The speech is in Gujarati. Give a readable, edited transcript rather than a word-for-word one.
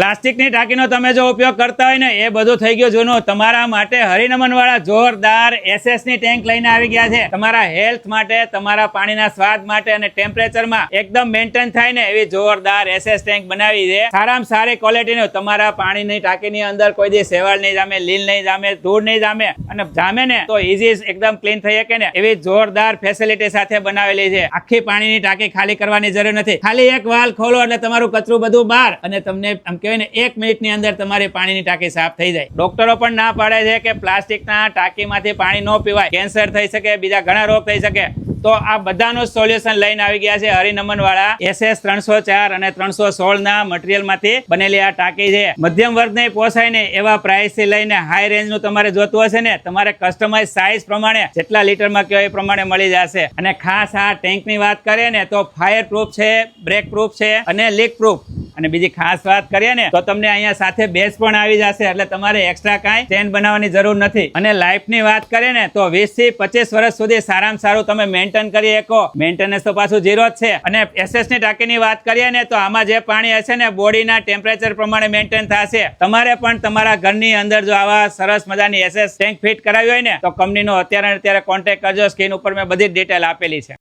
પ્લાસ્ટિકની ટાંકીનો તમે જો ઉપયોગ કરતા હોય ને એ બધું થઈ ગયું જૂનું. તમારા માટે હરિનમન વાળા જોરદાર SS ની ટેન્ક લઈને આવી ગયા છે. તમારા હેલ્થ માટે, તમારા પાણીના સ્વાદ માટે અને ટેમ્પરેચરમાં એકદમ મેન્ટેન થાય ને એવી જોરદાર SS ટેન્ક બનાવી છે. સારામાં સારી ક્વોલિટીનું. તમારા પાણીની ટાંકીની અંદર કોઈ દી સેવાળ નહીં જામે, લીલ નહીં જામે, ધૂળ નહીં જામે, અને જામે ને તો ઈઝી એકદમ ક્લીન થઈ શકે ને એવી જોરદાર ફેસિલિટી સાથે બનાવેલી છે. આખી પાણીની ટાંકી ખાલી કરવાની જરૂર નથી. ખાલી એક વાલ ખોલો એટલે તમારું કચરું બધું બહાર, અને તમને આમ કહેવાય ને 1 મિનિટની અંદર તમારી પાણીની ટાંકી સાફ થઈ જાય. ડોક્ટરો પણ ના પાડે છે કે પ્લાસ્ટિકના ટાંકીમાંથી પાણી ન પીવાય, કેન્સર થઈ શકે, બીજા ઘણા રોગ થઈ શકે. તો આ બધાનું સોલ્યુશન લઈને આવી ગયા છે હરિનમન વાળા SS 304 અને 316 ના મટીરીયલ માંથી બનેલી આ ટાંકી છે. મધ્યમ વર્ગને પોસાય ને એવા પ્રાઇસ થી લઈને હાઈ રેન્જ નું તમારે જોતું હશે ને, તમારે કસ્ટમાઇઝ સાઇઝ પ્રમાણે જેટલા લીટરમાં કયો એ પ્રમાણે મળી જશે. અને ખાસ આ ટેન્ક ની વાત કરીએ ને તો ફાયર પ્રૂફ છે, બ્રેક પ્રૂફ છે અને લીક પ્રૂફ. અને બીજી ખાસ વાત કરીએ ને તો તમને અહીંયા સાથે બેઝ પણ આવી જશે, એટલે તમારે એક્સ્ટ્રા કાંઈ ચેન બનાવવાની જરૂર નથી. અને લાઈફ ની વાત કરીએ ને તો 20 થી 25 વર્ષ સુધી સારામાં સારું તમે મેન્ટેન કરી શકો. મેન્ટેનન્સ તો પાછું 0 જ છે. અને SS ની ટાંકીની વાત કરીએ ને તો આમાં જે પાણી હશે ને બોડીના ટેમ્પરેચર પ્રમાણે મેન્ટેન થશે. તમારે પણ તમારા ઘરની અંદર જો આવા સરસ મજાની SS ટેન્ક ફિટ કરાવી હોય ને તો કંપનીનો અત્યારે કોન્ટેક્ટ કરજો. સ્ક્રીન ઉપર મેં બધી ડિટેલ આપેલી છે.